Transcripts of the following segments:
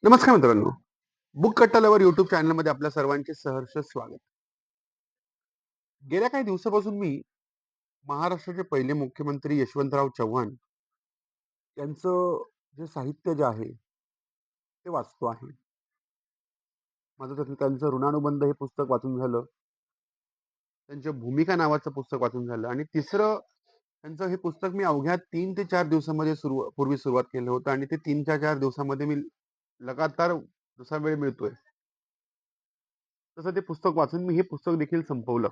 नमस्कार मित्रांनो. Book कट्टालवर YouTube चॅनलमध्ये आपल्या सर्वांचे सहर्ष स्वागत. गेल्या काही दिवसापासून मी महाराष्ट्राचे पहिले मुख्यमंत्री यशवंतराव चव्हाण यांचं जे साहित्य जे आहे ते वाचतो आहे. माझं तर त्यांचं ऋणानुबंध हे पुस्तक वाचून झालं. त्यांच्या भूमिका नावाचं पुस्तक वाचून झालं आणि तिसरं त्यांचं हे पुस्तक मी अवघ्या 3 ते 4 दिवसामध्ये पूर्वी सुरुवात केलं होतं आणि ते 3 ते 4 दिवसामध्ये मी लगातार जसा वेळ मिळतोय तसं ते पुस्तक वाचून मी हे पुस्तक देखील संपवलं.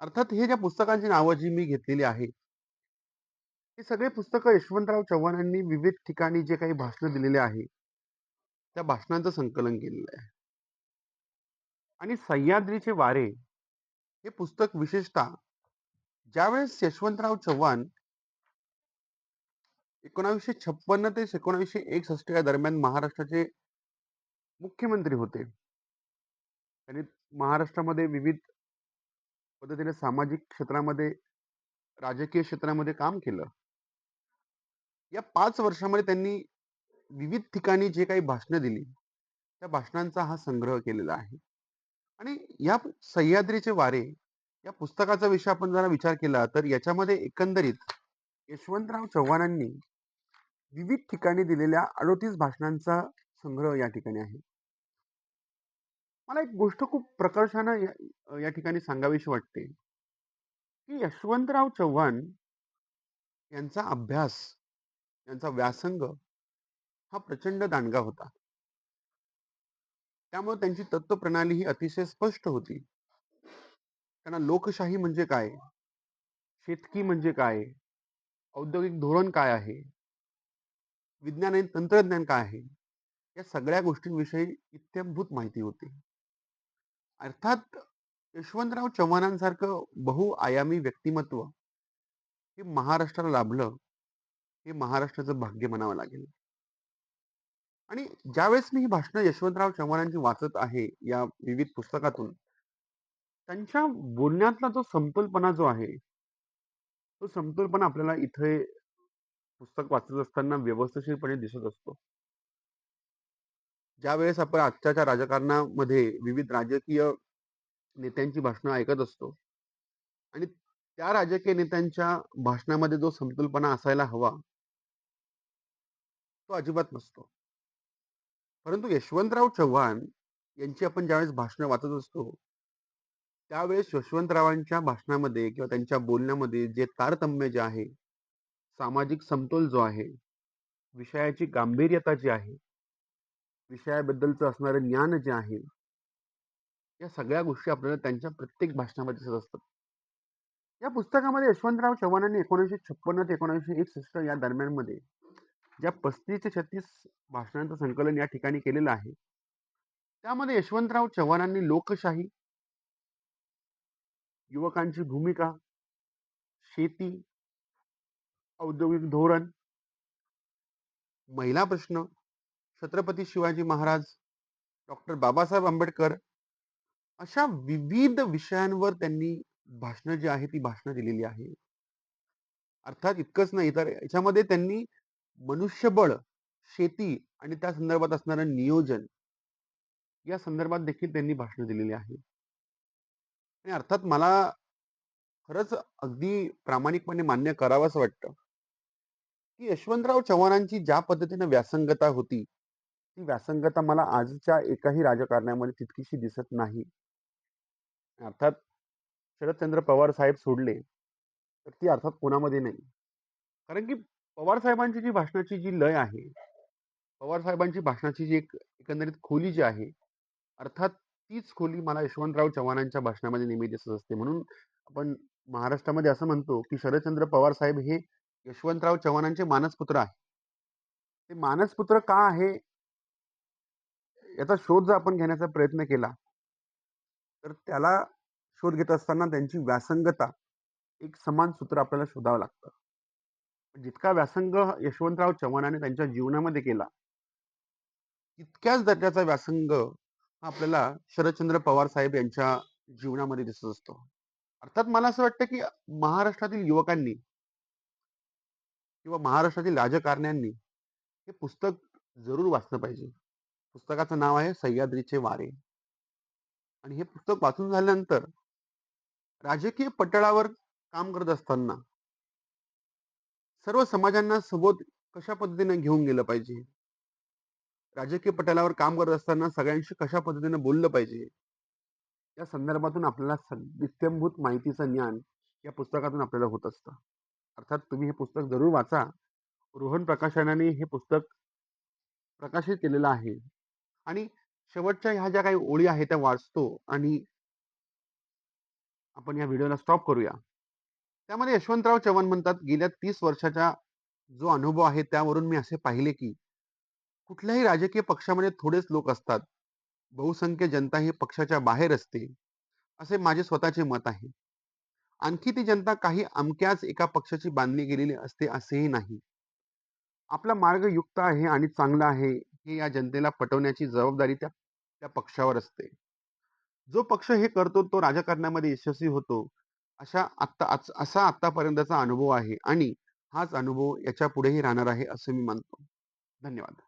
अर्थात हे ज्या पुस्तकांची नावं जी मी घेतलेली आहे हे सगळे पुस्तकं यशवंतराव चव्हाणांनी विविध ठिकाणी जे काही भाषणं दिलेले आहे त्या भाषणांचं संकलन केलेलं आहे. आणि सह्याद्रीचे वारे हे पुस्तक विशेषतः ज्यावेळेस यशवंतराव चव्हाण 1956 ते 1961 या दरम्यान महाराष्ट्राचे मुख्यमंत्री होते. त्यांनी महाराष्ट्रामध्ये विविध पद्धतीने सामाजिक क्षेत्रामध्ये, राजकीय क्षेत्रामध्ये काम केलं. या 5 वर्षामध्ये त्यांनी विविध ठिकाणी जे काही भाषणं दिली त्या भाषणांचा हा संग्रह केलेला आहे. आणि या सह्याद्रीचे वारे या पुस्तकाचा विषय आपण जरा विचार केला तर याच्यामध्ये एकंदरीत यशवंतराव चव्हाणांनी विविध ठिकाणी दिलेल्या 38 भाषणांचा संग्रह या ठिकाणी आहे. मला एक गोष्ट खूप प्रकर्षानं या ठिकाणी सांगावीशी वाटते की यशवंतराव चव्हाण यांचा अभ्यास, यांचा व्यासंग हा प्रचंड दांडगा होता. त्यामुळे त्यांची तत्वप्रणाली ही अतिशय स्पष्ट होती. त्यांना लोकशाही म्हणजे काय, शेतकी म्हणजे काय, औद्योगिक धोरण काय आहे, विज्ञान आणि तंत्रज्ञान काय आहे, या सगळ्या गोष्टींविषयी इत्थंभूत माहिती होती. अर्थात यशवंतराव चव्हाणांसारखं बहुआयामी व्यक्तिमत्व हे महाराष्ट्राला लाभलं हे महाराष्ट्राचं भाग्य म्हणावं लागेल. आणि ज्यावेळेस मी ही भाषणं यशवंतराव चव्हाणांची वाचत आहे या विविध पुस्तकातून त्यांच्या बोलण्यातला जो समतोलपणा जो आहे तो समतोलपणा आपल्याला इथे पुस्तक वाचत असताना व्यवस्थितपणे दिसत असतो. ज्यावेळेस आपण आजच्या राजकारणामध्ये विविध राजकीय नेत्यांची भाषणं ऐकत असतो आणि त्या राजकीय नेत्यांच्या भाषणामध्ये जो समतोलपणा असायला हवा तो अजिबात नसतो. परंतु यशवंतराव चव्हाण यांची आपण ज्यावेळेस भाषणं वाचत असतो त्यावेळेस यशवंतरावांच्या भाषणामध्ये किंवा त्यांच्या बोलण्यामध्ये जे तारतम्य जे आहे, सामाजिक समतोल जो आहे, विषयाची गांभीर्यता जी आहे, विषयाबद्दलचं असणारं ज्ञान जे आहे, या सगळ्या गोष्टी आपल्याला त्यांच्या प्रत्येक भाषणामध्ये दिसत असतात. या पुस्तकामध्ये यशवंतराव चव्हाणांनी 1956 ते 1961 या दरम्यानमध्ये ज्या 35 ते 36 भाषणांचं संकलन या ठिकाणी केलेलं आहे त्यामध्ये यशवंतराव चव्हाणांनी लोकशाही, युवकांची भूमिका, शेती, औद्योगिक धोरण, महिला प्रश्न, छत्रपती शिवाजी महाराज, डॉक्टर बाबासाहेब आंबेडकर अशा विविध विषयांवर त्यांनी भाषणं जी आहे ती भाषणं दिलेली आहे. अर्थात इतकंच नाही तर याच्यामध्ये त्यांनी मनुष्यबळ, शेती आणि त्या संदर्भात असणारं नियोजन या संदर्भात देखील त्यांनी भाषणं दिलेली आहे. आणि अर्थात मला खरंच अगदी प्रामाणिकपणे मान्य करावंसं वाटतं की यशवंतराव चव्हाणांची ज्या पद्धतीने व्यासंगता होती ती व्यासंगता मला आजच्या एकाही राजकारण्यामध्ये तितकीशी दिसत नाही. अर्थात शरदचंद्र पवार साहेब सोडले तर ती अर्थात कोणामध्ये नाही. कारण की पवार साहेबांची जी भाषणाची जी लय आहे, पवार साहेबांची भाषणाची जी एक एकंदरीत खोली जी आहे, अर्थात तीच खोली मला यशवंतराव चव्हाणांच्या भाषणामध्ये नेहमी दिसत असते. म्हणून आपण महाराष्ट्रामध्ये असं म्हणतो की शरदचंद्र पवार साहेब हे यशवंतराव चव्हाणांचे मानसपुत्र आहे. ते मानसपुत्र का आहे याचा शोध जर आपण घेण्याचा प्रयत्न केला तर त्याला शोध घेत असताना त्यांची व्यासंगता एक समान सूत्र आपल्याला शोधावं लागतं. जितका व्यासंग यशवंतराव चव्हाणांनी त्यांच्या जीवनामध्ये केला तितक्याच दर्जाचा व्यासंग हा आपल्याला शरदचंद्र पवार साहेब यांच्या जीवनामध्ये दिसत असतो. अर्थात मला असं वाटतं की महाराष्ट्रातील युवकांनी किंवा महाराष्ट्रातील राजकारण्यांनी हे पुस्तक जरूर वाचलं पाहिजे. पुस्तकाचं नाव आहे सह्याद्रीचे वारे. आणि हे पुस्तक वाचून झाल्यानंतर राजकीय पटलावर काम करत असताना सर्व समाजांना सोबत कशा पद्धतीने घेऊन गेलं पाहिजे, राजकीय पटलावर काम करत असताना सगळ्यांशी कशा पद्धतीने बोललं पाहिजे, या संदर्भातून आपल्याला इत्यंभूत माहितीचं ज्ञान या पुस्तकातून आपल्याला होत असतं. अर्थात तुम्ही हे पुस्तक जरूर वाचा. रोहन प्रकाशनाने हे पुस्तक प्रकाशित केलेलं आहे. आणि शेवटच्या ह्या ज्या काही ओळी आहेत त्या वाचतो आणि आपण या व्हिडिओला स्टॉप करूया. त्यामध्ये यशवंतराव चव्हाण म्हणतात, गेल्या 30 वर्षाचा जो अनुभव आहे त्यावरून मी असे पाहिले की कुठल्याही राजकीय पक्षामध्ये थोडेच लोक असतात, बहुसंख्य जनता ही पक्षाच्या बाहेर असते, असे माझे स्वतःचे मत आहे. आणखी ती जनता काही अमक्याच एका पक्षाची बांधली गेलेली असते असेही नाही. आपला मार्ग युक्त आहे आणि चांगला आहे हे या जनतेला पटवण्याची जबाबदारी त्या त्या पक्षावर असते. जो पक्ष हे करतो तो राजकारणामध्ये यशस्वी होतो. असा आतापर्यंतचा अनुभव आहे आणि हाच अनुभव याच्या पुढेही राहणार आहे असं मी मानतो. धन्यवाद.